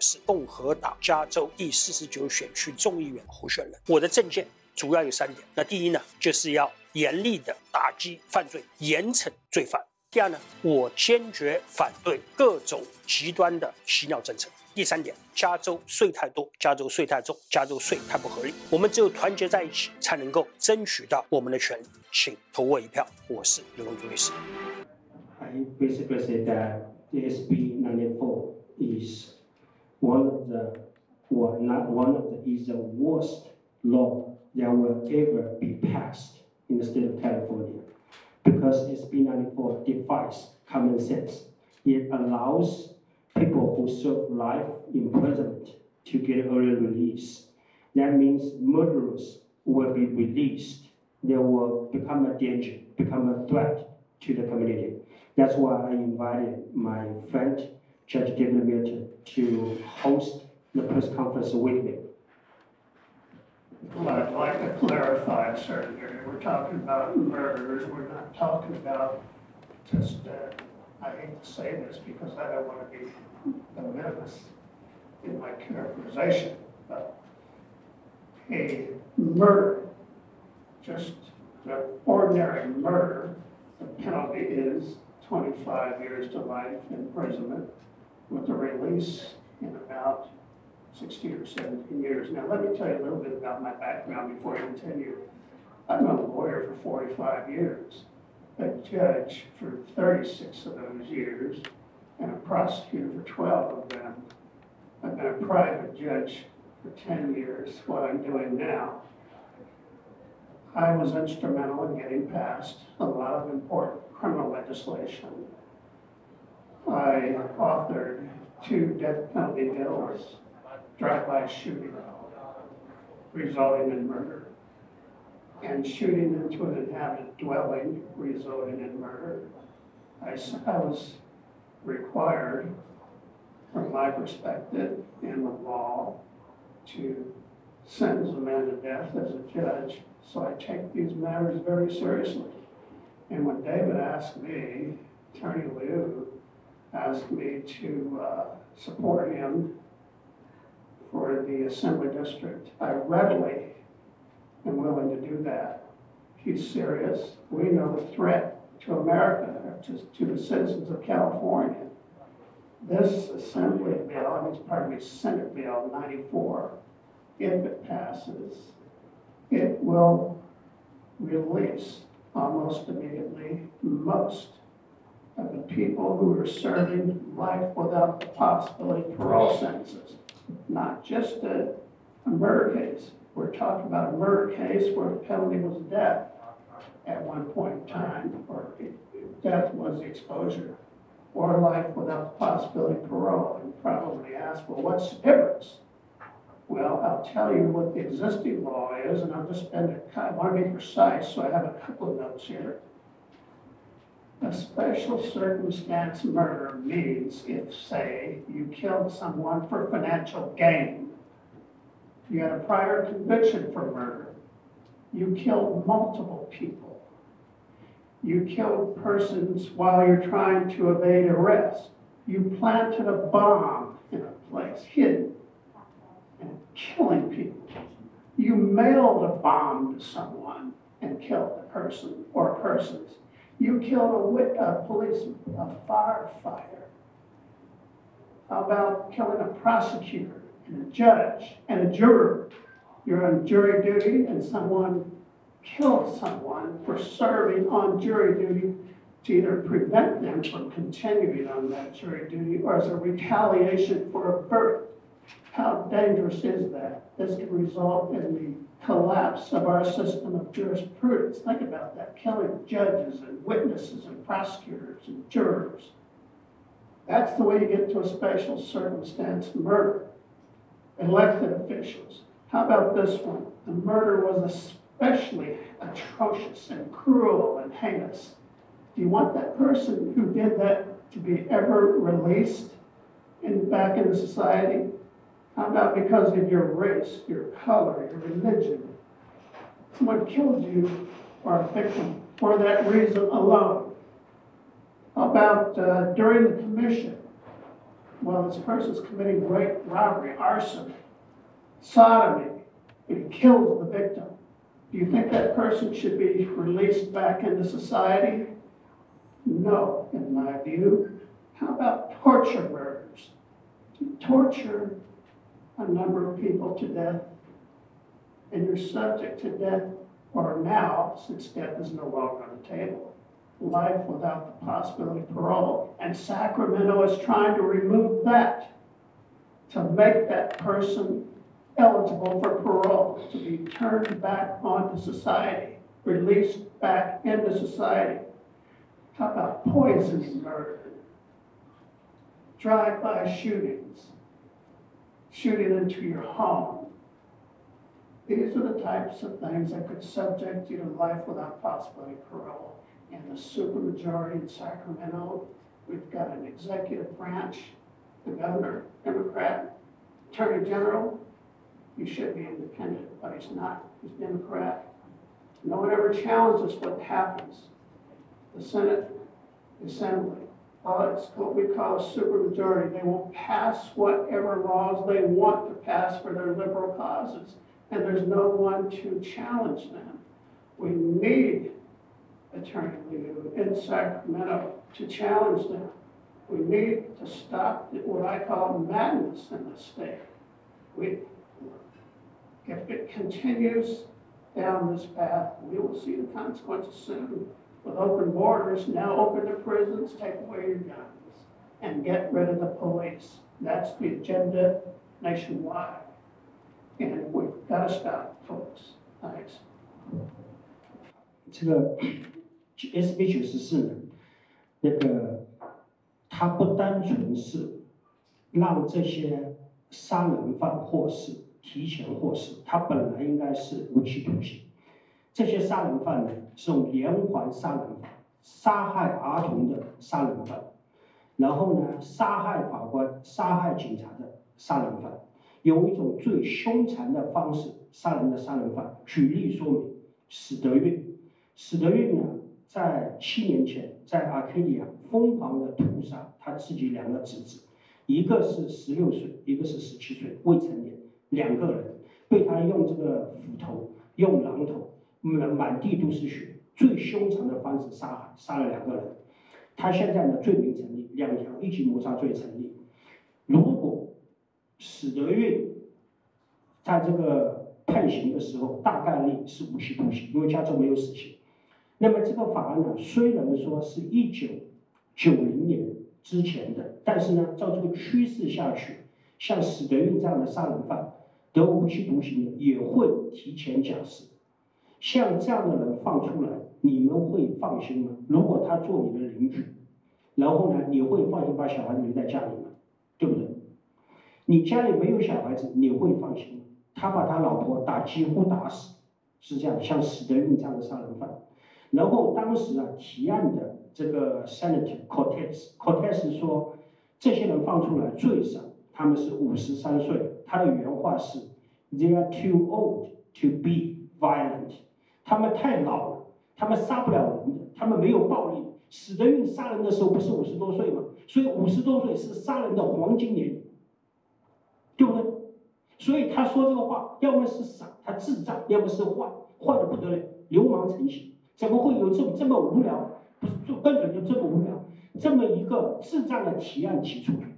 是共和党加州第49选区众议员候选人。我的政见主要有3点。那第一呢，就是要严厉的打击犯罪，严惩罪犯。第二呢，我坚决反对各种极端的洗脑政策。第3点，加州税太多，加州税太重，加州税太不合理。我们只有团结在一起，才能够争取到我们的权利。请投我一票。我是刘荣祖律师。I basically say that the SB94 is one of the, or not one of the, is the worst law that will ever be passed in the state of California, because SB94 defies common sense. It allows people who serve life imprisonment to get early release. That means murderers will be released. They will become a danger, become a threat to the community. That's why I invited my friend, Judge Gabriel, to host the press conference with me. Well, I'd like to clarify a certain area. We're talking about murders. We're not talking about just, I hate to say this because I don't want to be venomous in my characterization, but a murder, just an ordinary murder, the penalty is 25 years to life imprisonment with a release in about 16 or 17 years. Now, let me tell you a little bit about my background before I continue. I've been a lawyer for 45 years, a judge for 36 of those years, and a prosecutor for 12 of them. I've been a private judge for 10 years, what I'm doing now. I was instrumental in getting passed a lot of important criminal legislation. I authored 2 death penalty bills, drive-by shooting, resulting in murder, and shooting into an inhabited dwelling, resulting in murder. I was required, from my perspective in the law, to sentence a man to death as a judge. So I take these matters very seriously. And when David asked me, Attorney Liu asked me to support him for the Assembly District, I readily am willing to do that. He's serious. We know the threat to America, to the citizens of California. This Assembly bill, Senate Bill 94, if it passes, it will release almost immediately most of the people who are serving life without the possibility of parole sentences. Not just a murder case. We're talking about a murder case where the penalty was death at one point in time, or death was the exposure, or life without the possibility of parole. And probably ask, well, what's the difference? Well, I'll tell you what the existing law is, and I'll just I want to be precise, so I have a couple of notes here. A special circumstance murder means if, say, you killed someone for financial gain, you had a prior conviction for murder, you killed multiple people, you killed persons while you're trying to evade arrest, you planted a bomb in a place, hidden, and killing people. You mailed a bomb to someone and killed a person or persons. You killed a policeman, a firefighter. How about killing a prosecutor and a judge and a juror? You're on jury duty and someone killed someone for serving on jury duty to either prevent them from continuing on that jury duty or as a retaliation for a verdict. How dangerous is that? This can result in the collapse of our system of jurisprudence. Think about that, killing judges and witnesses and prosecutors and jurors. That's the way you get to a special circumstance murder. Elected officials. How about this one? The murder was especially atrocious and cruel and heinous. Do you want that person who did that to be ever released back into society? How about because of your race, your color, your religion? Someone killed you or a victim for that reason alone. How about during the commission well, this person's committing rape, robbery, arson, sodomy, and he kills the victim. Do you think that person should be released back into society? No, in my view. How about torture murders? You torture a number of people to death, and you're subject to death, or now, since death is no longer on the table, life without the possibility of parole. And Sacramento is trying to remove that, to make that person eligible for parole, to be turned back onto society, released back into society. How about poison murder? Drive-by shootings, shooting into your home. These are the types of things that could subject you to life without possibility of parole. And the supermajority in Sacramento, we've got an executive branch, the governor, Democrat, Attorney General. He should be independent, but he's not. He's Democrat. No one ever challenges what happens. The Senate, the Assembly, it's what we call a supermajority. They will pass whatever laws they want to pass for their liberal causes, and there's no one to challenge them. We need Attorney Liu in Sacramento to challenge them. We need to stop what I call madness in the state. If it continues down this path, we will see the consequences soon. With open borders, now open the prisons, take away your guns, and get rid of the police. That's the agenda nationwide. And we've got to stop, folks. Thanks. 这个 SB94呢，那个它不单纯是让这些杀人犯获释、提前获释，它本来应该是无期徒刑。这些杀人犯呢，是用连环杀人犯、杀害儿童的杀人犯，然后呢，杀害法官、杀害警察的杀人犯，有一种最凶残的方式杀人的杀人犯。举例说明，史德运。史德运呢，在7年前在 Arcadia 疯狂的屠杀他自己2个侄子，一个是16岁，一个是17岁，未成年，2个人被他用这个斧头、用榔头，满地都是血，最凶残的方式杀害，杀了2个人。他现在呢罪名成立，2条1级谋杀罪成立。如果史德运在这个判刑的时候，大概率是无期徒刑，因为加州没有死刑。那么这个法案呢，虽然说是1990年之前的，但是呢，照这个趋势下去，像史德运这样的杀人犯得无期徒刑的也会提前假释。像这样的人放出来，你们会放心吗？如果他做你的邻居，然后呢，你会放心把小孩子留在家里吗？对不对？你家里没有小孩子，你会放心吗？他把他老婆几乎打死，是这样。像史德运这样的杀人犯。然后当时啊，提案的这个 Senator Cortez 说，这些人放出来最少他们是53岁，他的原话是 They are too old to be violent， 他们太老了，他们杀不了人的，他们没有暴力。史德运杀人的时候不是50多岁吗？所以50多岁是杀人的黄金年龄，对不对？所以他说这个话，要么是傻，他智障，要么是坏的不得了，流氓成性。怎么会有这么无聊？不是就根本就这么无聊，这么一个智障的提案提出来，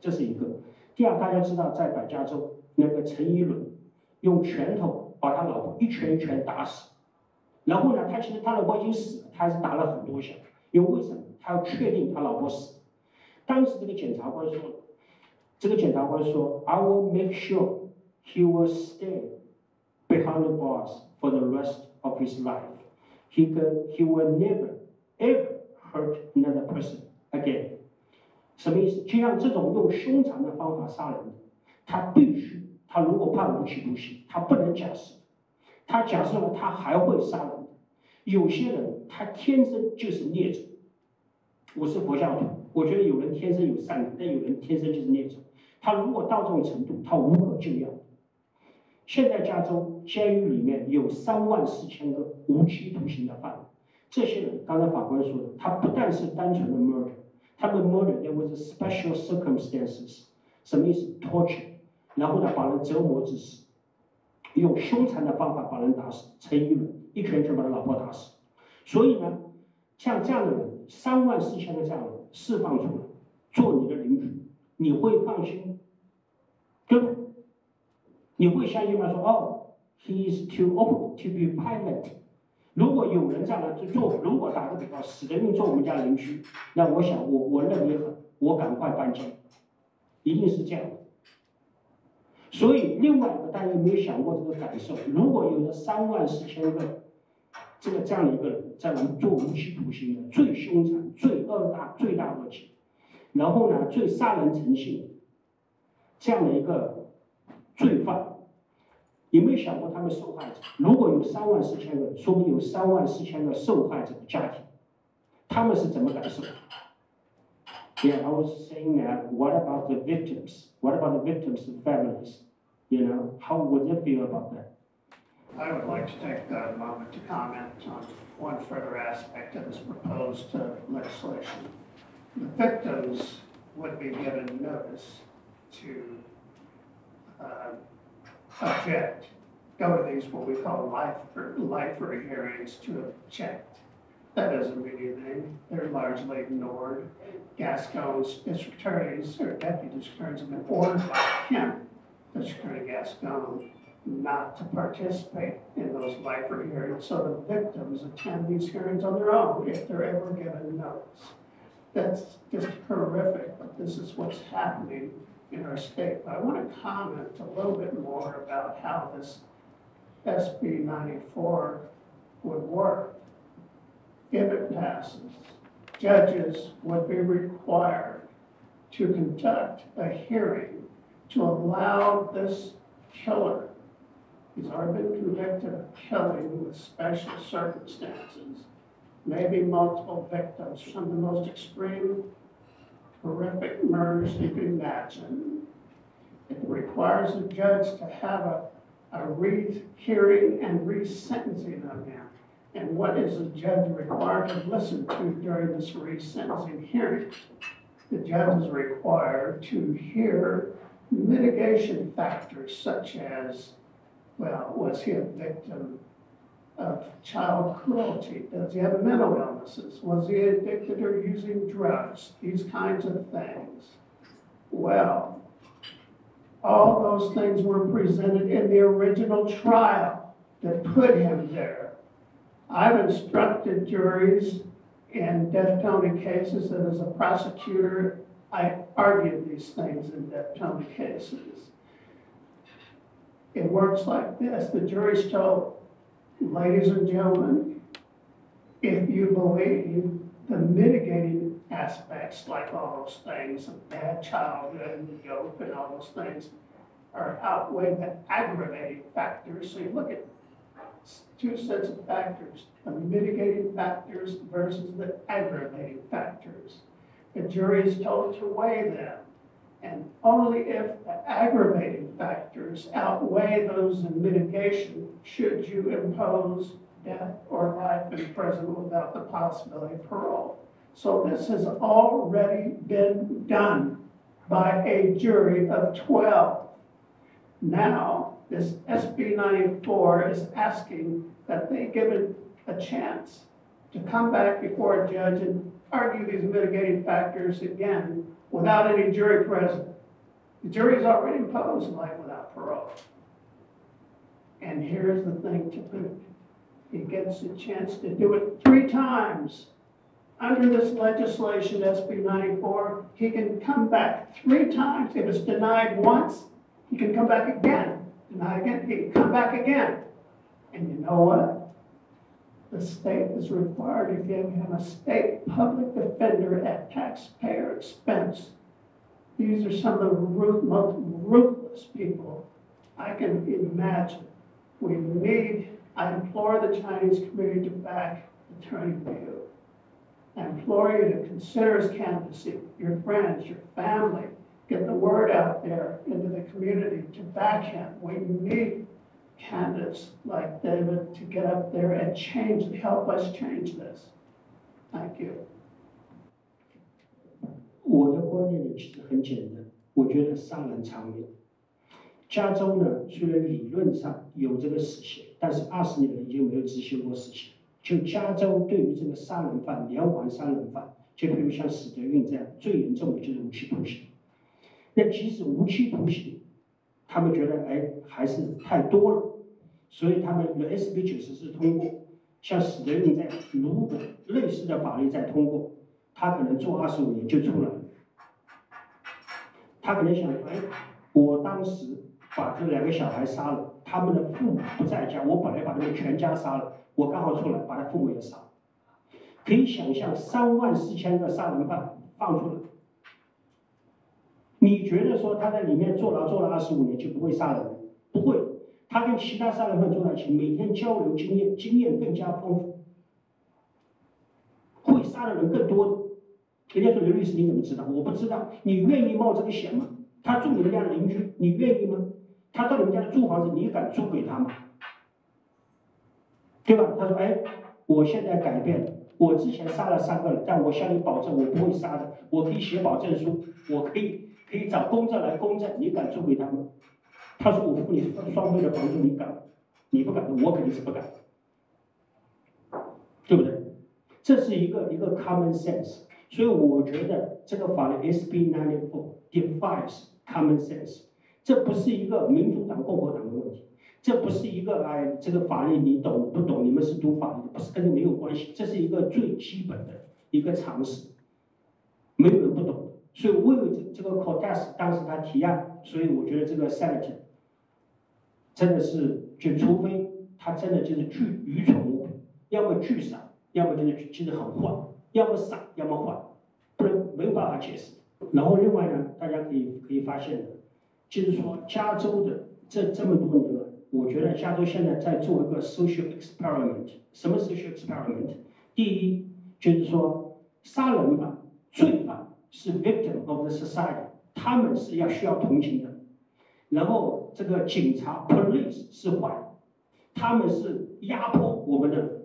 这是一个。第二，大家知道在北加州那个陈一伦用拳头把他老婆一拳一拳打死，然后呢，其实他老婆已经死了，他还是打了很多下，因为为什么？他要确定他老婆死。当时这个检察官说，I will make sure he will stay behind the bars for the rest of his life. He will never ever hurt another person again. 什么意思？就像这种用凶残的方法杀人的，他如果判无期徒刑，他不能假释，他假释了他还会杀人的。有些人他天生就是孽种。我是佛教徒，我觉得有人天生有善良，但有人天生就是孽种。他如果到这种程度，他无可救药。现在加州监狱里面有34000个无期徒刑的犯人，这些人刚才法官说的，他不但是单纯的 murder，他们 murder there was a special circumstances， 什么意思 ？torture， 然后呢把人折磨致死，用凶残的方法把人打死，陈一伦一拳就把他老婆打死。所以呢，像这样的人，34000个这样的人释放出来，做你的邻居，你会放心，对吧？你会相信吗？说哦 ，he is too old to be pilot。如果有人这样来做，如果打个比方，史德运做我们家邻居，那我想我认你狠，我赶快搬家，一定是这样的。所以另外一个，大家有没有想过这个感受？如果有了34000个这样的一个人，在我们做无期徒刑的最凶残、最大恶极，然后呢最杀人成性这样的一个罪犯。有没有想过他们受害者？如果有34000个人，说明有34000个受害者的家庭，他们是怎么感受的 ？Yeah, I was saying that. What about the victims? What about the victims' families? You know, how would they feel about that? I would like to take a moment to comment on one further aspect of this proposed legislation. The victims would be given notice to object, go to these what we call lifer hearings to object. That doesn't mean anything. They're largely ignored. Gascon's district attorneys or deputy district attorneys have been ordered by him, District Attorney Gascon, not to participate in those lifer hearings. So the victims attend these hearings on their own if they're ever given notice. That's just horrific, but this is what's happening in our state. But I want to comment a little bit more about how this SB 94 would work. If it passes, judges would be required to conduct a hearing to allow this killer, he's already been convicted of killing with special circumstances, maybe multiple victims, some of the most extreme, horrific murders you can imagine. It requires a judge to have a rehearing and resentencing of him. And what is the judge required to listen to during this resentencing hearing? The judge is required to hear mitigation factors such as, well, was he a victim of child cruelty? Does he have mental illnesses? Was he addicted or using drugs? These kinds of things. Well, all those things were presented in the original trial that put him there. I've instructed juries in death penalty cases, and as a prosecutor, I argued these things in death penalty cases. It works like this. The jury's told, ladies and gentlemen, if you believe the mitigating aspects, like all those things, of bad childhood and yoke and all those things, are outweigh the aggravating factors. So you look at two sets of factors, the mitigating factors versus the aggravating factors. The jury is told to weigh them, and only if the aggravating factors outweigh those in mitigation should you impose death or life in prison without the possibility of parole. So this has already been done by a jury of 12. Now, this SB 94 is asking that they give it a chance to come back before a judge and argue these mitigating factors again without any jury present. The jury's already imposed life without parole. And here's the thing to boot. He gets a chance to do it 3 times. Under this legislation, SB 94, he can come back 3 times. If it's denied once, he can come back again. Denied again, he can come back again. And you know what? The state is required to give him a state public defender at taxpayer expense. These are some of the most ruthless people I can imagine. I implore the Chinese community to back Attorney Liu. I implore you to consider his candidacy, your friends, your family, get the word out there into the community to back him. We need candidates like David to get up there and help us change this. Thank you. 观念呢其实很简单，我觉得杀人偿命。加州呢虽然理论上有这个死刑，但是20年来已经没有执行过死刑。就加州对于这个杀人犯、连环杀人犯，就比如像史德运这样，最严重的就是无期徒刑。那即使无期徒刑，他们觉得还是太多了，所以他们的 SB94通过。像史德运这样，如果类似的法律再通过，他可能坐25年就出来了。他可能想，我当时把这2个小孩杀了，他们的父母不在家，我本来把他们全家杀了，我刚好出来把他父母也杀了。可以想象34000个杀人犯放出来，你觉得说他在里面坐牢25年就不会杀人？不会，他跟其他杀人犯坐在一起，每天交流经验，经验更加丰富，会杀的人更多的。人家说刘律师你怎么知道？我不知道，你愿意冒这个险吗？他住你们家的邻居，你愿意吗？他到你们家的租房子，你敢租给他吗？对吧？他说，我现在改变了，我之前杀了3个人，但我向你保证，我不会杀的，我可以写保证书，我可以找公证来公证，你敢租给他吗？他说，我付你双倍的房租，你敢吗？你不敢的，我肯定是不敢，对不对？这是一个 common sense。所以我觉得这个法律 SB94 defies common sense， 这不是一个民主党共和党的问题，这不是一个这个法律你懂不懂？你们是读法律的，不是跟这没有关系，这是一个最基本的一个常识，没有人不懂。所以为了这个 Cortez 当时他提案，所以我觉得这个 Senator 真的是，就除非他真的就是巨愚蠢无比，要么巨傻，要么就是很坏。要么傻，要么坏，不然没有办法解释。然后另外呢，大家可以发现的，就是说加州的这么多年了，我觉得加州现在在做一个 social experiment。什么 social experiment？ 第一就是说，杀人犯、罪犯是 victim of the society， 他们是需要同情的。然后这个警察 police 是坏，他们是压迫我们的人。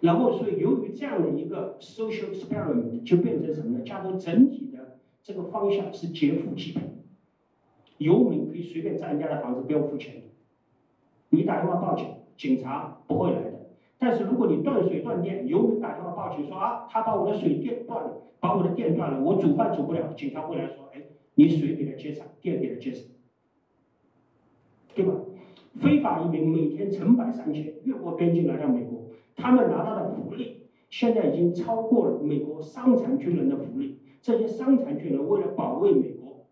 然后，所以由于这样的一个 social experiment， 就变成什么呢？加州整体的这个方向是劫富济贫，游民可以随便占人家的房子，不用付钱的。你打电话报警，警察不会来的。但是如果你断水断电，游民打电话报警说他把我的水电断了，把我的电断了，我煮饭煮不了，警察会来说，你水给他接上，电给他接上，对吧？非法移民每天成百上千越过边境来到美国。他们拿到的福利现在已经超过了美国伤残军人的福利。这些伤残军人为了保卫美国，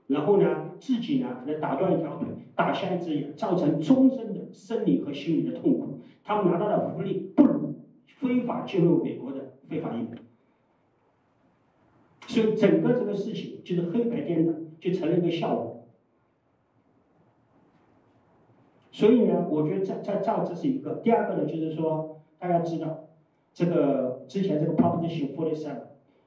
然后呢自己呢可能打断一条腿，打瞎一只眼，造成终身的生理和心理的痛苦。他们拿到的福利不如非法进入美国的非法移民。所以整个这个事情就是黑白颠倒，就成了一个笑话。所以呢，我觉得这是一个。第二个呢，就是说大家知道，这个之前这个 Proposition 47，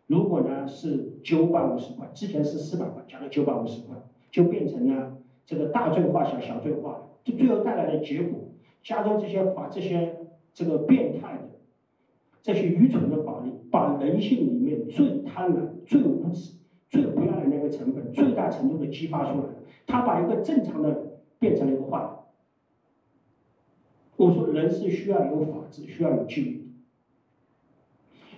如果呢是950块，之前是400块，加到950块，就变成了这个大罪化小，小罪化了。就最后带来的结果，加州这些这个变态的、这些愚蠢的法律，把人性里面最贪婪、最无耻、最不要的那个成分，最大程度的激发出来了。他把一个正常的人变成了一个坏人。我说人是需要有法治，需要有纪律。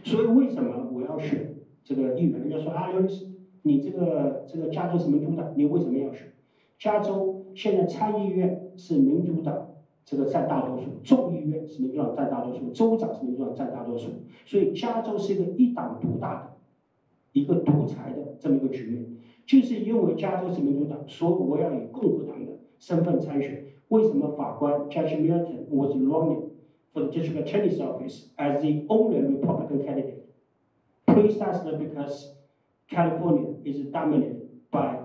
所以为什么我要选这个议员？人家说刘律师，你这个加州是民主党，你为什么要选？加州现在参议院是民主党这个占大多数，众议院是民主党占大多数，州长是民主党占大多数，所以加州是一个一党独大的、一个独裁的这么一个局面。就是因为加州是民主党，所以我要以共和党的身份参选。为什么法官 Judge Milton was running for the district attorney's office as the only Republican candidate? Precisely because California is dominated by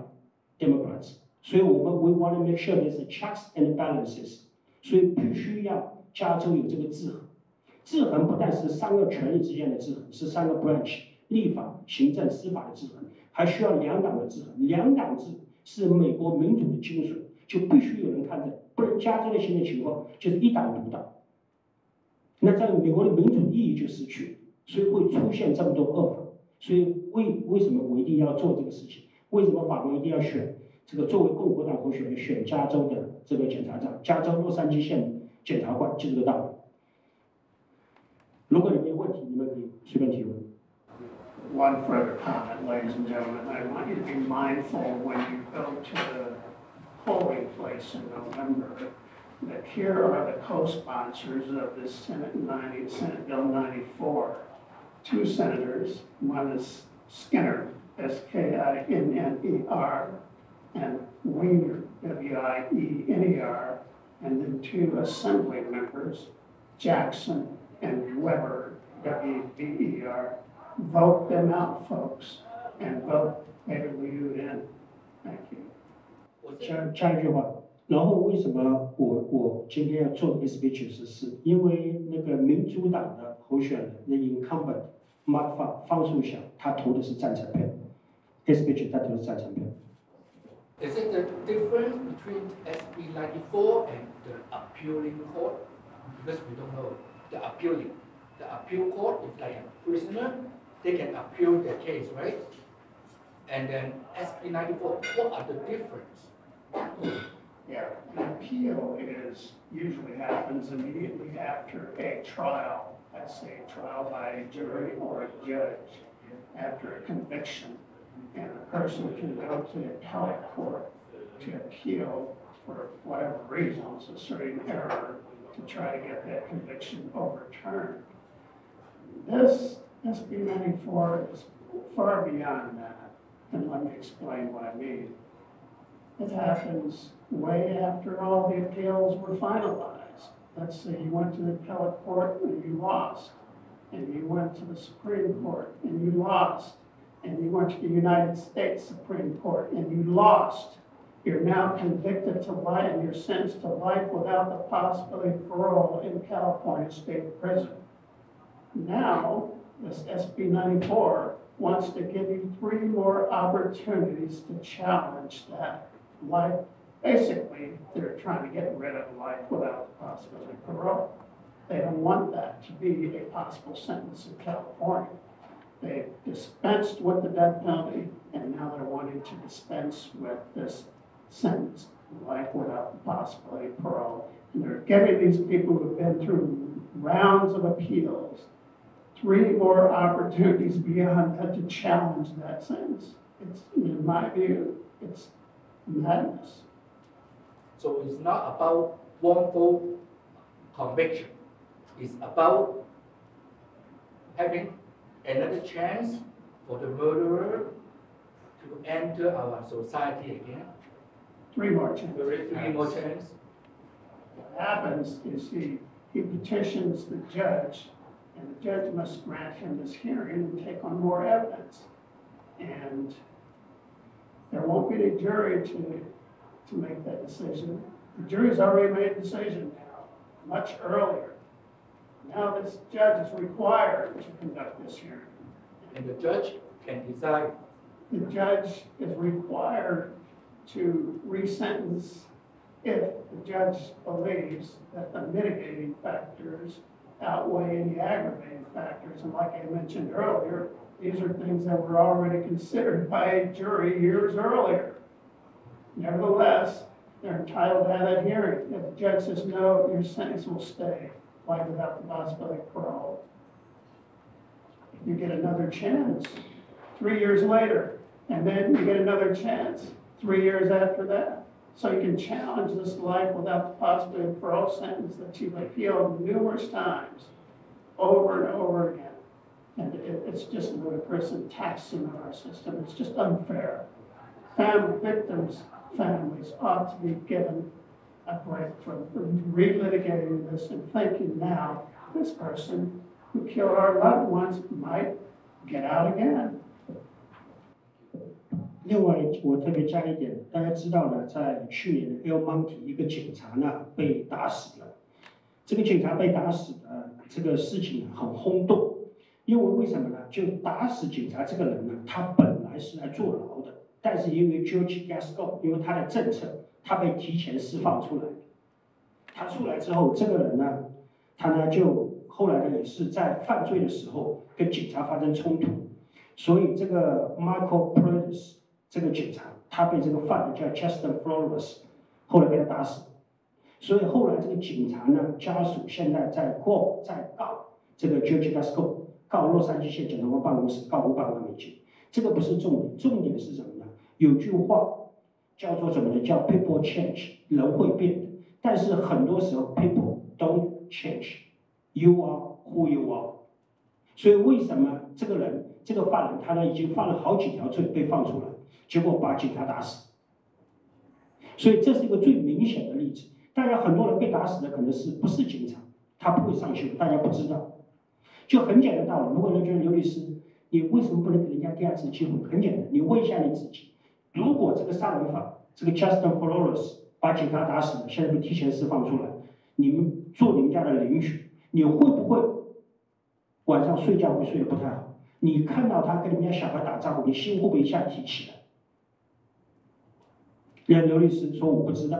Democrats. 所以we want to make sure there's a checks and balances. 所以必须要加州有这个制衡。制衡不但是3个权力之间的制衡，是3个 branch 立法、行政、司法的制衡，还需要2党的制衡。2党制是美国民主的精髓，就必须有人看着。不然加州的现在情况就是一党独大，那在美国的民主意义就失去了，所以会出现这么多恶法。所以为什么我一定要做这个事情？为什么法官一定要选这个作为共和党候选人选加州的这个检察长，加州洛杉矶县检察官，就这个道理。如果你没有问题，你们可以随便提问。One further comment, ladies and gentlemen, I want you to be mindful when you go to the polling place in November that here are the co-sponsors of this Senate Bill 94. 2 senators, one is Skinner, S-K-I-N-N-E-R, and Wiener, W-I-E-N-E-R, and then 2 assembly members, Jackson and Weber, W-B-E-R. Vote them out, folks, and vote David Liu in. Thank you. 下一句话，然后为什么我今天要做 SB94？因为那个民主党的候选人，那 incumbent 方树祥，他投的是赞成票 ，SB 他投的是赞成票。Is it the difference between SB94 and the appealing court? Because we don't know the appeal court is like a prisoner. They can appeal their case, right? And then SB94, what are the difference? Yeah, an appeal usually happens immediately after a trial. Let's say a trial by a jury or a judge after a conviction. And a person can go to the appellate court to appeal for whatever reasons, asserting error, to try to get that conviction overturned. This SB94 is far beyond that, and let me explain what I mean. It happens way after all the appeals were finalized. Let's say you went to the appellate court and you lost, and you went to the Supreme Court and you lost, and you went to the United States Supreme Court and you lost. You're now convicted to life and you're sentenced to life without the possibility of parole in California State Prison. Now, this SB94 wants to give you 3 more opportunities to challenge that life. Basically, they're trying to get rid of life without the possibility of parole. They don't want that to be a possible sentence in California. They dispensed with the death penalty, and now they're wanting to dispense with this sentence, life without the possibility of parole. And they're giving these people who've been through rounds of appeals 3 more opportunities beyond that to challenge that sentence. It's, in my view, it's madness. So it's not about wrongful conviction. It's about having another chance for the murderer to enter our society again. 3 more chances. 3 more chances. What happens is he petitions the judge, and the judge must grant him this hearing and take on more evidence. And there won't be a jury to make that decision. The jury's already made a decision now, much earlier. Now this judge is required to conduct this hearing. And the judge can decide. The judge is required to resentence if the judge believes that the mitigating factors outweigh any aggravating factors. And like I mentioned earlier, these are things that were already considered by a jury years earlier. Nevertheless, they're entitled to have that hearing. If the judge says, no, your sentence will stay, life without the possibility of parole, you get another chance 3 years later, and then you get another chance 3 years after that. So you can challenge this life without the possibility of parole sentence that you've appealed numerous times, over and over again. And it's just ludicrous and taxing on our system. It's just unfair. Victims' families ought to be given a break from relitigating this and thinking now this person who killed our loved ones might get out again. 另外，我特别加一点，大家知道呢，在去年的 Monte 一个警察呢被打死了。这个警察被打死的这个事情很轰动，因为什么呢？就打死警察这个人呢，他本来是来坐牢的，但是因为 George Gascon 因为他的政策，他被提前释放出来。他出来之后，这个人呢，他呢就后来呢也是在犯罪的时候跟警察发生冲突。所以这个 Michael Prentice 这个警察，他被这个犯人叫 Justin Flores， 后来被他打死。所以后来这个警察呢，家属现在在告这个 Judge Gasco， 告洛杉矶县检察官办公室，告500万美金。这个不是重点，重点是什么呢？有句话叫做什么呢？叫 People change， 人会变的。但是很多时候 People don't change，You are who you are。所以为什么这个人这个犯人他呢已经犯了好几条罪被放出来，结果把警察打死？所以这是一个最明显的例子。大家很多人被打死的可能不是警察，他不会上修，大家不知道。就很简单道理，如果人觉得刘律师，你为什么不能给人家第2次机会？很简单，你问一下你自己，如果这个杀人犯这个 Justin Flores 把警察打死了，现在被提前释放出来，你们做你们家的邻居，你会不会晚上睡觉会睡得不太好？你看到他跟人家小孩打招呼，你心会不会一下提起来？人家刘律师说我不知道，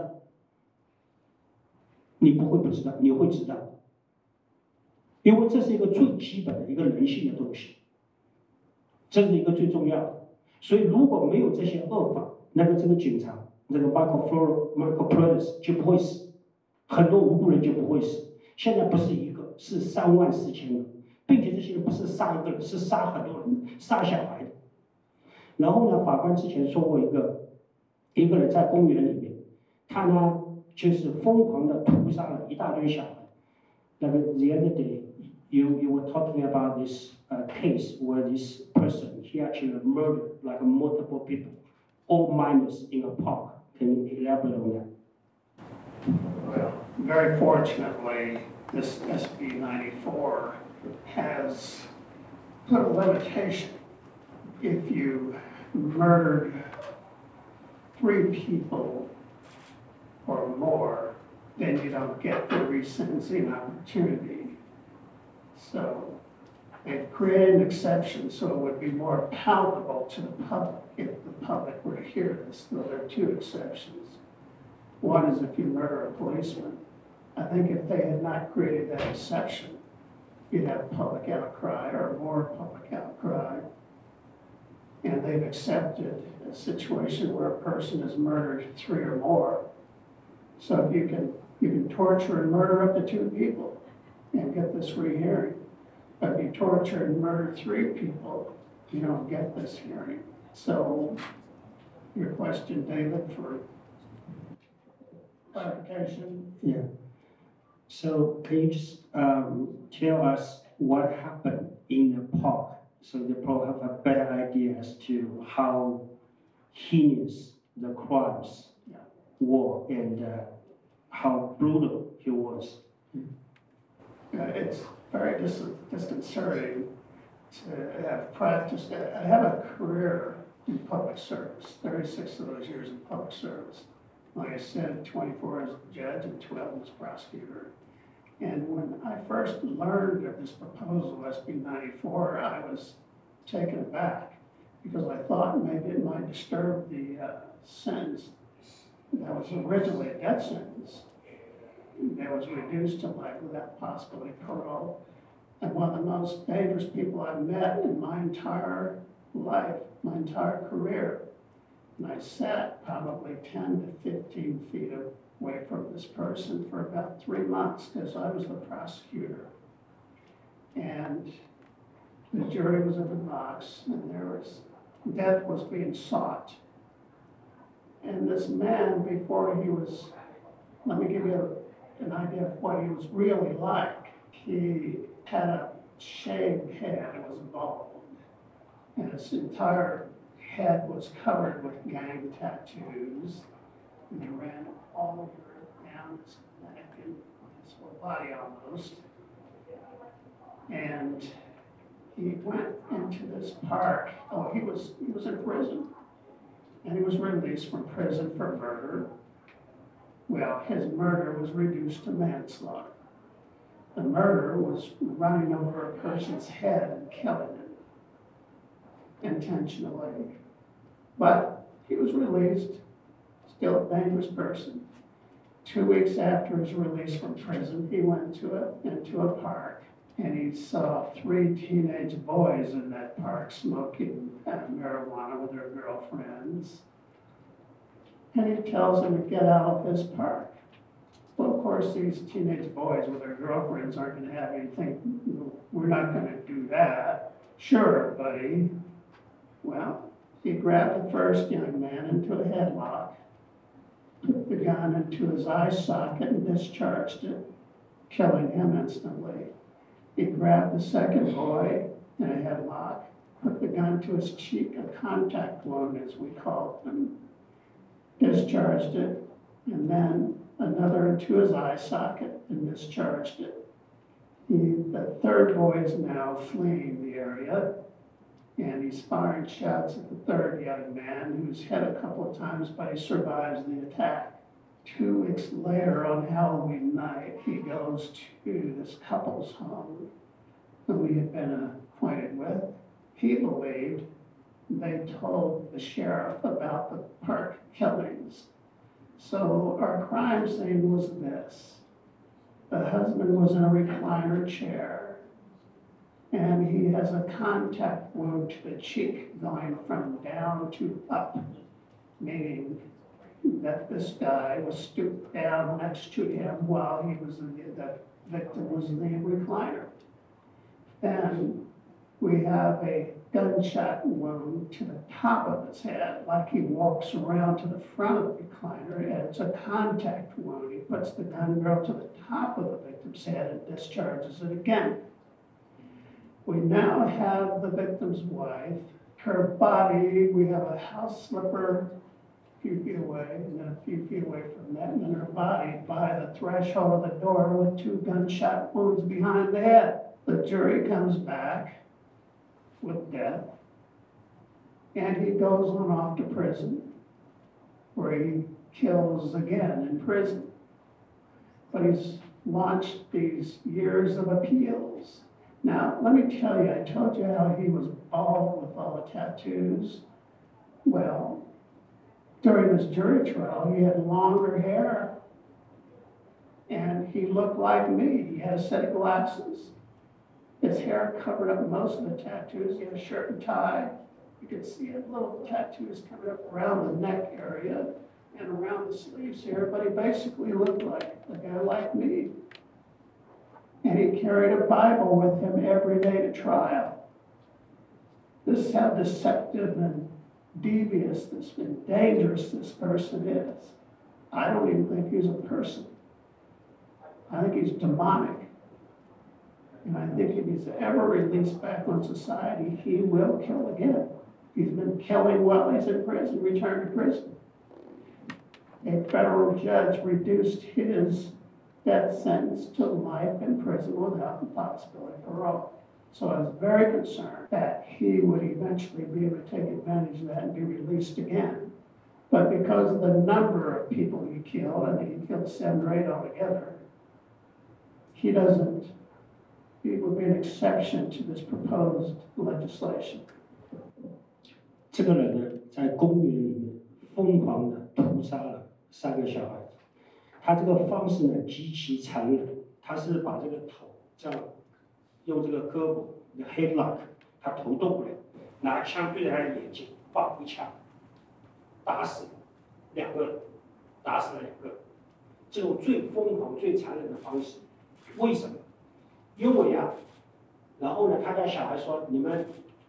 你不会不知道，你会知道，因为这是一个最基本的一个人性的东西，这是一个最重要的。所以如果没有这些恶法，那个这个警察，那个 Michael Prentice 就不会死，很多无辜人就不会死。现在不是一个，是34000个，并且这些人不是杀一个人，是杀很多人，杀小孩的。然后呢，法官之前说过一个人在公园里面，他呢就是疯狂的屠杀了一大堆小孩。那个 the other day you were talking about this case where this person he actually murdered like multiple people, all minors in a park. Can you elaborate on that? Well, very fortunately, this SB94 has put a limitation. If you murdered 3 people or more, then you don't get the resentencing opportunity. So they've created an exception so it would be more palatable to the public if the public were to hear this. So there are 2 exceptions. One is if you murder a policeman. I think if they had not created that exception, you'd have public outcry or more public outcry. And they've accepted a situation where a person has murdered 3 or more. So if you can torture and murder up to 2 people and get this rehearing. But if you torture and murder 3 people, you don't get this hearing. So your question, David, for clarification? Yeah. So can you just tell us what happened in the park, so they probably have a better idea as to how heinous the crimes were and how brutal he was? It's very disconcerting to have practiced. I have a career in public service, 36 of those years in public service. Like I said, 24 as a judge and 12 as prosecutor. And when I first learned of this proposal, SB 94, I was taken aback because I thought maybe it might disturb the sentence that was originally a death sentence. That was reduced to life without possibility parole. And one of the most dangerous people I've met in my entire life, my entire career. And I sat probably 10 to 15 feet away from this person for about 3 months because I was the prosecutor. And the jury was in the box and death was being sought. And this man, before he was, let me give you an idea of what he was really like. He had a shaved head, it was bald, and his entire head was covered with gang tattoos, and they ran all over down his neck and his whole body almost. And he went into this park. Oh, he was in prison, and he was released from prison for murder. Well, his murder was reduced to manslaughter. The murder was running over a person's head and killing him intentionally. But he was released, still a dangerous person. 2 weeks after his release from prison, he went into a park and he saw 3 teenage boys in that park smoking marijuana with their girlfriends. And he tells them to get out of his park. Well, of course, these teenage boys with their girlfriends aren't going to have anything. We're not going to do that. Sure, buddy. Well, he grabbed the first young man into a headlock, put the gun into his eye socket and discharged it, killing him instantly. He grabbed the second boy in a headlock, put the gun to his cheek, a contact wound as we called them, discharged it, and then another into his eye socket and discharged it. The third boy is now fleeing the area, and he's firing shots at the third young man who's hit a couple of times, but he survives the attack. 2 weeks later, on Halloween night, he goes to this couple's home that we had been acquainted with. He believed they told the sheriff about the park killings. So our crime scene was this. The husband was in a recliner chair, and he has a contact wound to the cheek going from down to up, meaning that this guy was stooped down next to him while he was the victim was in the recliner. Then we have a gunshot wound to the top of his head, like he walks around to the front of the recliner, and it's a contact wound. He puts the gun barrel to the top of the victim's head and discharges it again. We now have the victim's wife. Her body, we have a house slipper a few feet away, and then a few feet away from that, and then her body by the threshold of the door with 2 gunshot wounds behind the head. The jury comes back with death, and he goes on off to prison, where he kills again in prison. But he's launched these years of appeals. Now, let me tell you, I told you how he was bald with all the tattoos. Well, during his jury trial, he had longer hair, and he looked like me. He had a set of glasses. His hair covered up most of the tattoos. He had a shirt and tie. You could see his little tattoos coming up around the neck area and around the sleeves here, but he basically looked like a guy like me. And he carried a Bible with him every day to trial. This is how deceptive and devious and dangerous this person is. I don't even think he's a person. I think he's demonic. And I think if he's ever released back on society, he will kill again. He's been killing while he's in prison, returned to prison. A federal judge reduced his death sentence to life in prison without the possibility of parole. So I was very concerned that he would eventually be able to take advantage of that and be released again. But because of the number of people he killed, I think he killed 7 or 8 altogether, he would be an exception to this proposed legislation. 这个人呢，在公园里面疯狂的屠杀了3个小孩子。他这个方式呢极其残忍，他是把这个头这样用这个胳膊一个 headlock， 他头动不了，拿枪对着他的眼睛放一枪，打死2个人，打死了2个人。这种最疯狂、最残忍的方式，为什么？因为啊，然后呢，他家小孩说：“你们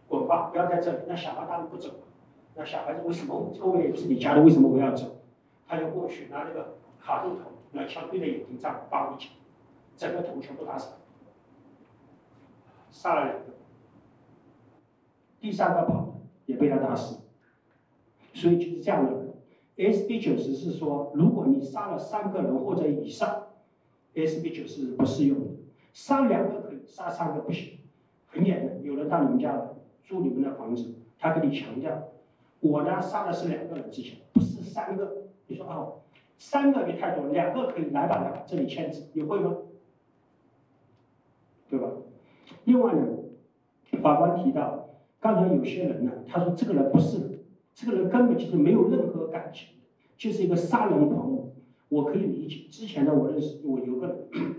滚吧，不要在这里。”那小孩当然不走。那小孩子为什么这个也不是你家的，为什么我要走？他就过去拿那个卡住头，拿枪对着眼睛这样放一枪，整个头全部打死了，杀了2个，第3个跑了也被他打死。所以就是这样的人。SB90是说，如果你杀了3个人或者以上 ，SB90是不适用的。杀2个可以，杀3个不行。很简单，有人到你们家来租你们的房子，他跟你强调，我呢杀的是2个人之前，不是3个。你说哦，3个也太多，2个可以，来吧，这里签字，你会吗？对吧？另外呢，法官提到，刚才有些人呢，他说这个人不是，这个人根本就是没有任何感情的，就是一个杀人狂魔。我可以理解，之前呢，我认识我有个人。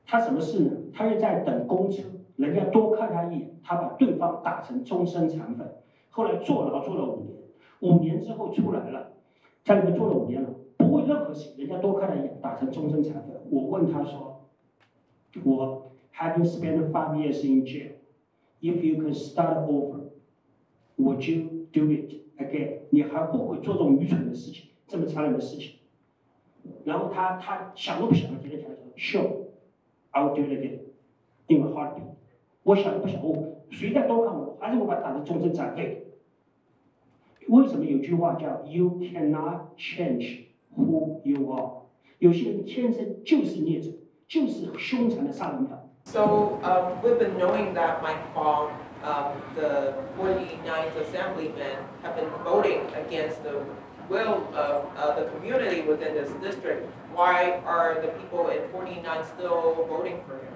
他什么事呢？他又在等公车，人家多看他一眼，他把对方打成终身残废。后来坐牢坐了5年，5年之后出来了，在里面坐了5年了，不为任何事，人家多看他一眼，打成终身残废。我问他说，我 having spent 5 years in jail, if you can start over, would you do it again？ 你还会不会做这种愚蠢的事情，这么残忍的事情？然后他想都不想，直接讲说 ，Sure，I will do it again in a heartbeat。我想都不想，谁再多看我，还是我把他打成终身残废。为什么有句话叫 "You cannot change who you are"？ 有些人天生就是孽种，就是凶残的杀人犯。So we've been knowing that Mike Paul, the 49th Assemblyman, have been voting against the will of the community within this district. Why are the people in 49 still voting for him?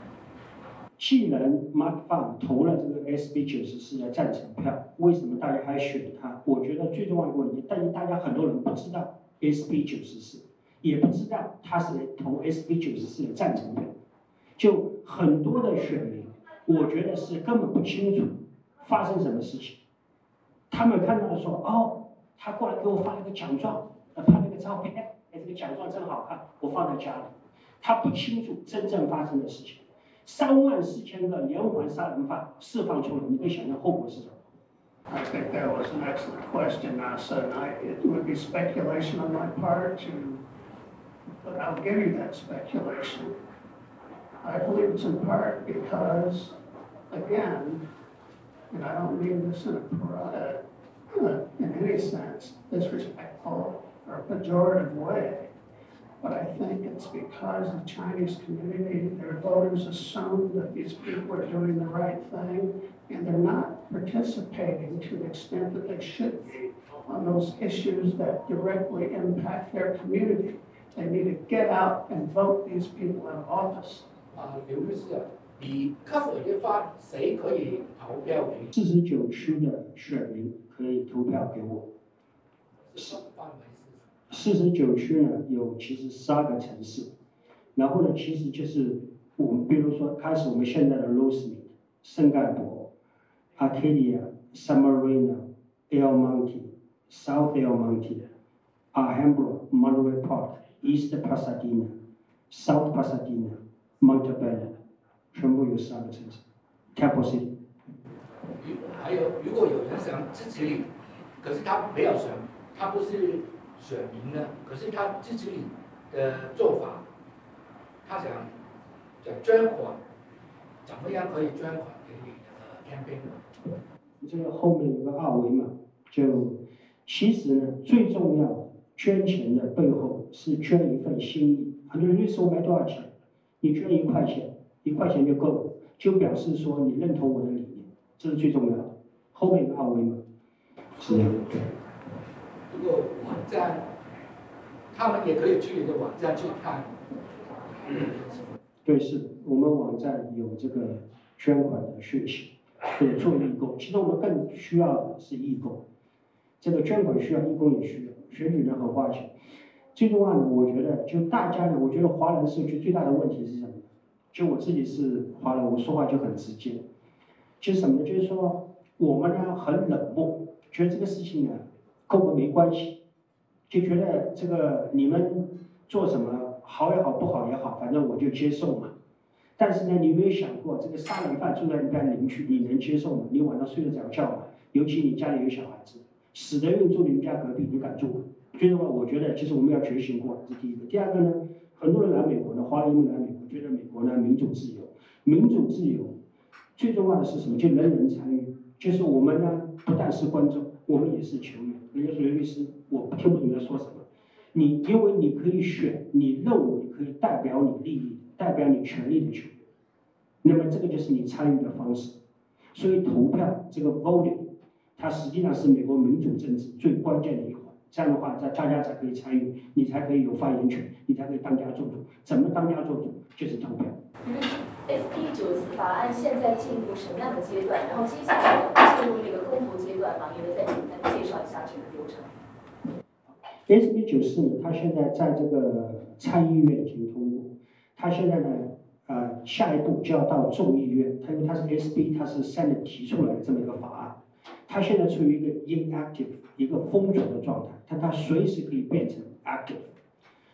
既然 Mark Farm 投了这个 SB94的赞成票，为什么大家还选他？我觉得最重要的问题，但是大家很多人不知道 SB94，也不知道他是投 SB94的赞成票，就很多的选民，我觉得是根本不清楚发生什么事情。他们看到的说，哦，他过来给我发了个奖状，拍了个照片，哎，这个奖状真好看，我放在家里。他不清楚真正发生的事情。34000个连环杀人犯释放出来，你可以想象后果是什么？ I think that was an excellent question, Nasa, and it would be speculation on my part but I'll give you that speculation. I believe it's in part because, again, and I don't mean this in any sense disrespectful or pejorative way, but I think it's because the Chinese community, their voters assume that these people are doing the right thing, and they're not participating to the extent that they should be on those issues that directly impact their community. They need to get out and vote these people in office. 刘律师，你看我的发，谁可以投票给你？49区的选民可以投票给我。49区呢有其实12个城市，然后呢其实就是我们比如说开始我们现在的 Rosemead、圣盖博、Arcadia、San Marino、Alhambra、South Alhambra、Alhambra、Monterey Park、East Pasadena、South Pasadena、Monterey， 全部有12个城市。Temple City。还有，如果有人想支持你，可是他没有选，他不是选民呢，可是他支持你的做法，他想捐款，怎么样可以捐款给你的 campaign？ 这个后面有个2维码，就其实呢，最重要的捐钱的背后是捐一份心意。很多人律师我买多少钱？你捐1块钱，1块钱就够了，就表示说你认同我的理念，这是最重要的。后面有个2维码，是这样。对。如果网站，他们也可以去你的网站去看。对，是我们网站有这个捐款的讯息，对，做义工。其实我们更需要的是义工，这个捐款需要，义工也需要，选举人很花钱。最重要的，我觉得就大家呢，我觉得华人社区最大的问题是什么？就我自己是华人，我说话就很直接，就是什么呢？就是说我们呢很冷漠，觉得这个事情呢跟我们没关系，就觉得这个你们做什么好也好，不好也好，反正我就接受嘛。但是呢，你有没有想过，这个杀人犯住在你家邻居，你能接受吗？你晚上睡得着觉吗？尤其你家里有小孩子，死的运住你们家隔壁，你敢住吗？所以的话，我觉得其实我们要觉醒过来，这是第一个。第二个呢，很多人来美国呢，华人移民来美国，觉得美国呢民主自由，民主自由最重要的是什么？就人人参与，就是我们呢不但是观众，我们也是球员。人家说刘律师，我听不懂你在说什么。你因为你可以选你认为可以代表你利益、代表你权利的球员，那么这个就是你参与的方式。所以投票这个 voting， 它实际上是美国民主政治最关键的一环。这样的话，大家才可以参与，你才可以有发言权，你才可以当家做主。怎么当家做主？就是投票。SB94法案现在进入什么样的阶段？然后接下来进入这个公投阶段吗？你们再简单介绍一下整个流程。SB94呢，它现在在这个参议院已经通过，它现在呢，下一步就要到众议院，因为它是 SB， 它是Senate提出来的这么一个法案，它现在处于一个 inactive 一个封存的状态，但它随时可以变成 active。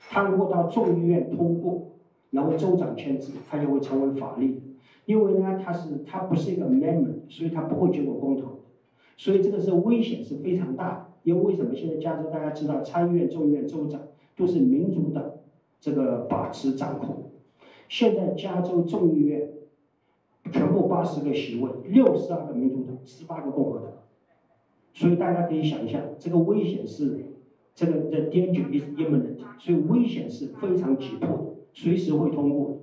它如果到众议院通过，然后州长签字，它就会成为法律。因为呢，它不是一个 amendment， 所以它不会经过公投，所以这个是危险是非常大的。因为为什么现在加州大家知道参议院、众议院州长都是民主党这个把持掌控，现在加州众议院全部80个席位，62个民主党，18个共和党，所以大家可以想一下，这个危险是这个 the danger is imminent， 所以危险是非常急迫的，随时会通过的。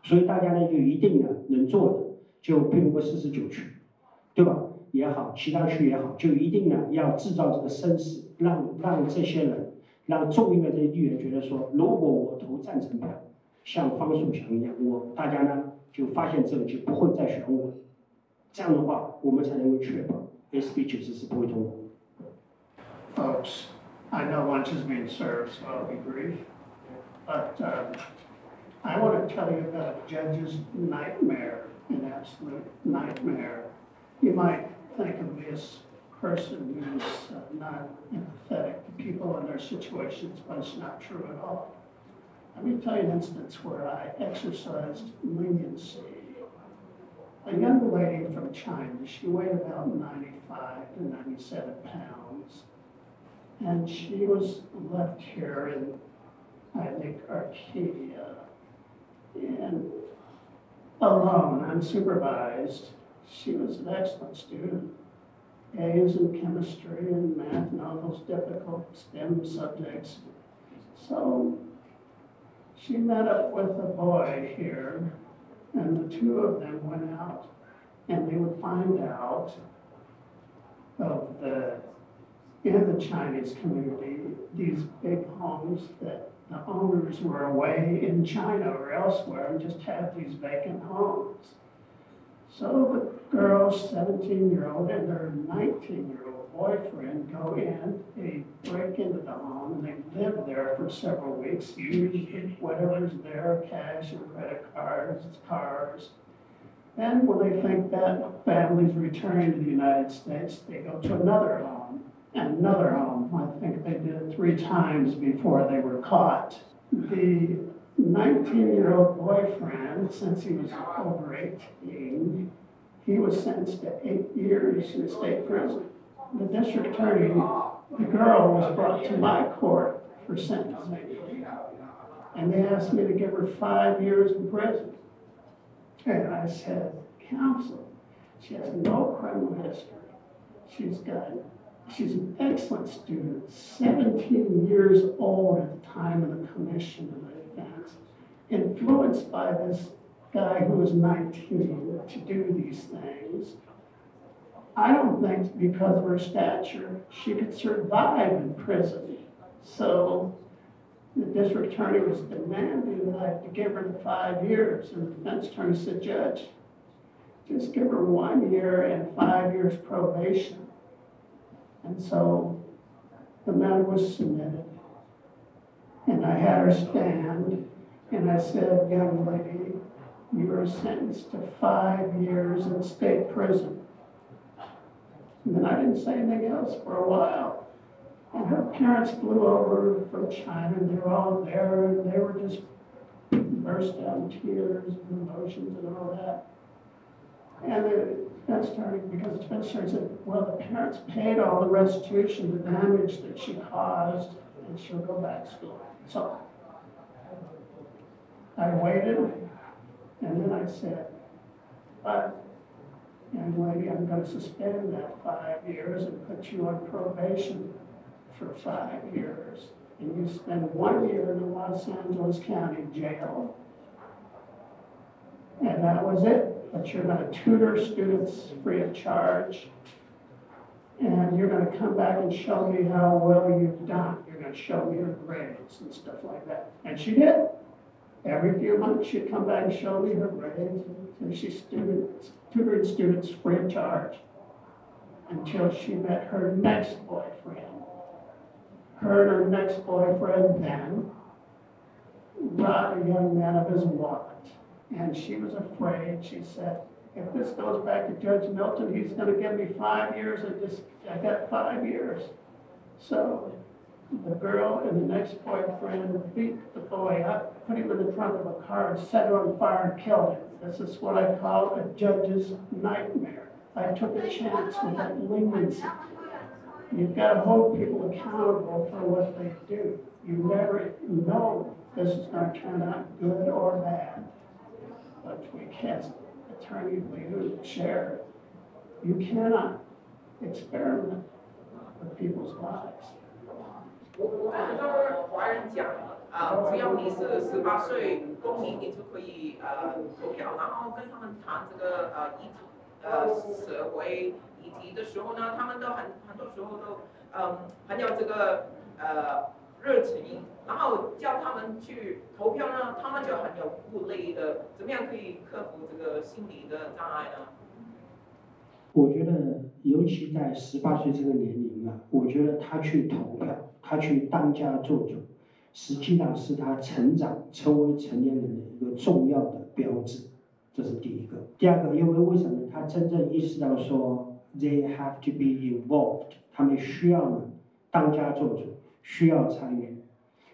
所以大家呢就一定呢能做的，就譬如说49区，对吧？也好，其他区也好，就一定呢要制造这个声势，让这些人，让众议院这些议员觉得说，如果我投赞成票，像方树强一样，大家呢就发现这个就不会再选我，这样的话，我们才能够确保 SB94不会通过。Folks, I know lunch is being served, so I'll be brief. But I want to tell you about a judge's nightmare, an absolute nightmare. You might think of this person who's not empathetic to people and their situations, but it's not true at all. Let me tell you an instance where I exercised leniency. A young lady from China, she weighed about 95 to 97 pounds, and she was left here in, I think, Arcadia, and alone, unsupervised. She was an excellent student. A's in chemistry and math and all those difficult STEM subjects. So she met up with a boy here, and the two of them went out, and they would find out in the Chinese community, these big homes that the owners were away in China or elsewhere and just had these vacant homes. So the girls, 17-year-old, and their 19-year-old boyfriend go in, they break into the home, and they live there for several weeks, use whatever's there, cash and credit cards, cars. Then when they think that family's returning to the United States, they go to another home, and another home. I think they did it 3 times before they were caught. The 19-year-old boyfriend, since he was over 18, he was sentenced to 8 years in state prison. The district attorney, the girl was brought to my court for sentencing, and they asked me to give her 5 years in prison. And I said, counsel, she has no criminal history. She's an excellent student, 17 years old at the time of the commission of the offense, influenced by this guy who was 19 to do these things. I don't think because of her stature, she could survive in prison. So the district attorney was demanding that I have to give her the 5 years, and the defense attorney said, Judge, just give her 1 year and 5 years probation. And so the matter was submitted, and I had her stand, and I said, young lady, you are sentenced to 5 years in state prison. And then I didn't say anything else for a while. And her parents flew over from China, and they were all there, and they were just burst out in tears and emotions and all that. And the defense attorney, because the defense attorney said, well, the parents paid all the restitution, the damage that she caused, and she'll go back to school. So I waited, and then I said, but young lady, I'm going to suspend that 5 years and put you on probation for 5 years. And you spend 1 year in the Los Angeles County Jail. And that was it. But you're going to tutor students free of charge. And you're going to come back and show me how well you've done. You're going to show me your grades and stuff like that. And she did. Every few months, she'd come back and show me her grades. And she tutored students free of charge until she met her next boyfriend. Her and her next boyfriend then robbed a young man of his wallet. And she was afraid. She said, if this goes back to Judge Milton, he's going to give me 5 years. I got 5 years. So the girl and the next boyfriend beat the boy up, put him in the trunk of a car, and set her on fire and killed him. This is what I call a judge's nightmare. I took a chance with that leniency. You've got to hold people accountable for what they do. You never know this is going to turn out good or bad. But we can't, attorney, legal, sheriff, you cannot experiment with people's lives. 我看很多华人讲，只要你是18岁公民，你就可以投票。然后跟他们谈这个社会议题的时候呢，他们都很多时候都很有这个热情，然后叫他们去投票呢，他们就很有顾虑的。怎么样可以克服这个心理的障碍呢？我觉得，尤其在18岁这个年龄啊，我觉得他去投票，他去当家做主，实际上是他成长成为成年人的一个重要的标志，这是第一个。第二个，因为什么？他真正意识到说 ，they have to be involved， 他们需要呢当家做主，需要参与，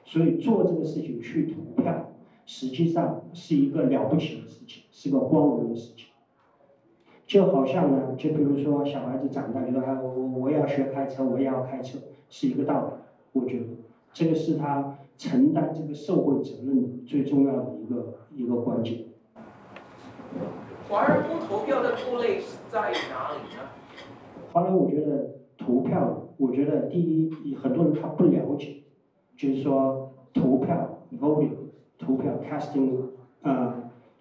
所以做这个事情去投票，实际上是一个了不起的事情，是个光荣的事情。就好像呢，就比如说小孩子长大，就说我要学开车，我也要开车，是一个道理。我觉得这个是他承担这个社会责任的最重要的一个关键。华人不投票的顾虑在哪里呢？华人我觉得投票，我觉得第一，很多人他不了解，就是说投票 voting 投票 casting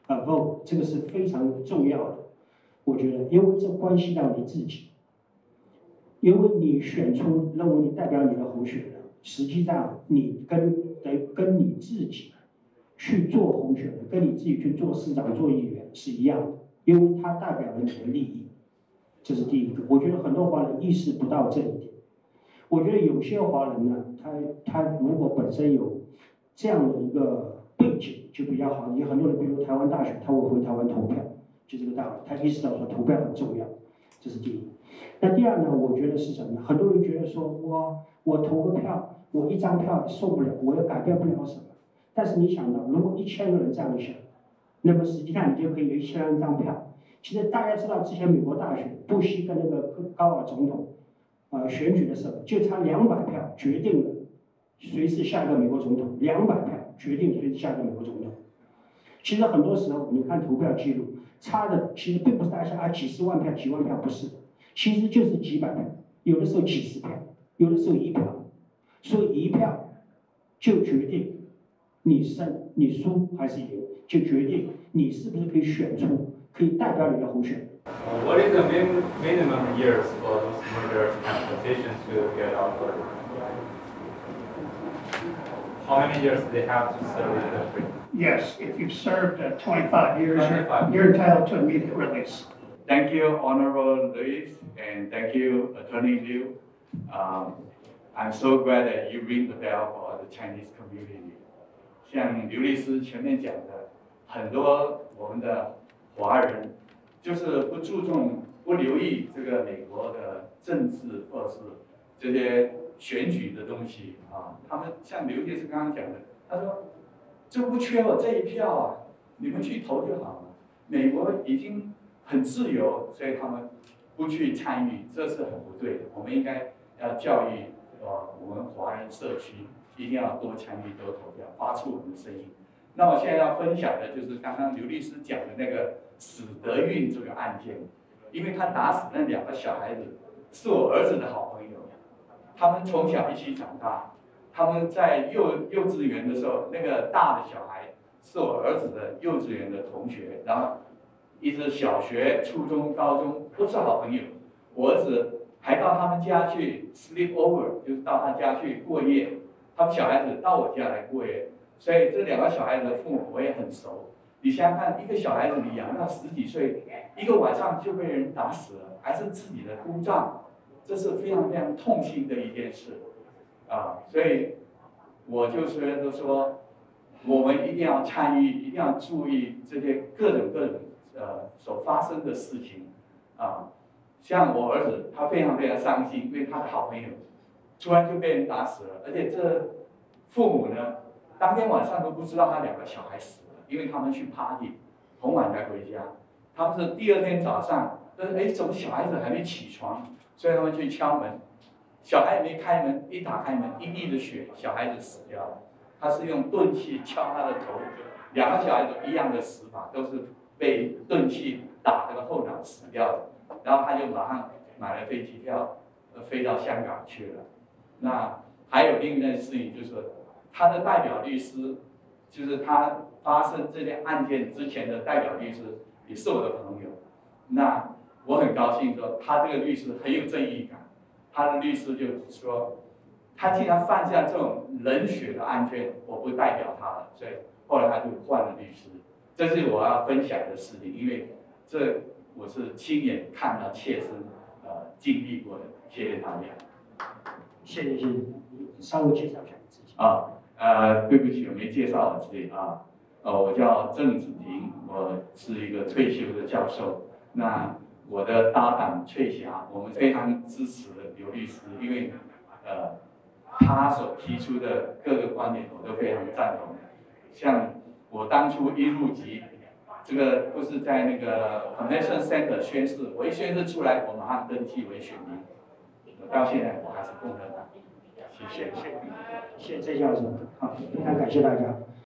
vote 这个是非常重要的。我觉得，因为这关系到你自己，因为你选出认为你代表你的候选人，实际上你跟你自己去做候选人，跟你自己去做市长、做议员是一样的，因为它代表了你的利益，这是第一个。我觉得很多华人意识不到这一点。我觉得有些华人呢，他如果本身有这样的一个背景，就比较好。有很多人，比如台湾大选，他会回台湾投票。就这个道理，他意识到说投票很重要，这是第一。那第二呢？我觉得是什么呢？很多人觉得说我投个票，我一张票受不了，我也改变不了什么。但是你想到，如果1000个人这样想，那么实际上你就可以有1000张票。其实大家知道，之前美国大选，布希跟那个高尔总统选举的时候，就差200票决定了谁是下一个美国总统，200票决定谁是下一个美国总统。其实很多时候，你看投票记录。差的其实并不是大家几十万票、几万票，不是，其实就是几百票，有的时候几十票，有的时候1票，所以1票就决定你胜、你输还是赢，就决定你是不是可以选出可以代表你的候选人。What is the minimum years for those murderers and positions to get out? How many years do they have to serve in the country? Yes, if you've served 25 years, you're entitled to immediate release. Thank you, Honorable Luis, and thank you, Attorney Liu. I'm so glad that you ring the bell for the Chinese community. 像刘律师前面讲的，很多我们的华人就是不注重、不留意这个美国的政治或是这些选举的东西啊。他们像刘律师刚刚讲的，他说。这不缺我这一票啊，你们去投就好了。美国已经很自由，所以他们不去参与，这是很不对的。我们应该要教育我们华人社区一定要多参与、多投票，发出我们的声音。那我现在要分享的就是刚刚刘律师讲的那个史德运这个案件，因为他打死那2个小孩子是我儿子的好朋友，他们从小一起长大。他们在幼稚园的时候，那个大的小孩是我儿子的幼稚园的同学，然后一直小学、初中、高中都是好朋友。我儿子还到他们家去 sleep over， 就是到他家去过夜。他们小孩子到我家来过夜，所以这2个小孩子的父母我也很熟。你想想看，一个小孩子你养到10几岁，一个晚上就被人打死了，还是自己的姑丈，这是非常非常痛心的一件事。所以我就说我们一定要参与，一定要注意这些各种所发生的事情啊。像我儿子，他非常非常伤心，因为他的好朋友突然就被人打死了，而且这父母呢，当天晚上都不知道他2个小孩死了，因为他们去 party， 很晚才回家。他们是第2天早上，怎么小孩子还没起床？所以他们去敲门，小孩也没开门，一打开门，一地的血，小孩子死掉了。他是用钝器敲他的头，2个小孩子一样的死法，都是被钝器打这个后脑死掉的。然后他就马上买了飞机票，飞到香港去了。那还有另一件事情，就是他的代表律师，就是他发生这件案件之前的代表律师，也是我的朋友。那我很高兴说，他这个律师很有正义感。他的律师就说，他既然犯下这种冷血的案件，我不代表他了，所以后来他就换了律师。这是我要分享的事情，因为这我是亲眼看到、切身经历过的。谢谢大家。谢谢。稍微介绍一下你自己。对不起，我没介绍我自己啊。我叫郑子婷，我是一个退休的教授。那我的搭档翠霞，我们非常支持刘律师，因为他所提出的各个观点我都非常赞同。像我当初一入籍，这个不是在那个 Convention Center 宣誓，我一宣誓出来，我马上登记为选民。到现在我还是共和党。谢谢。谢谢郑教授，好，非常感谢大家。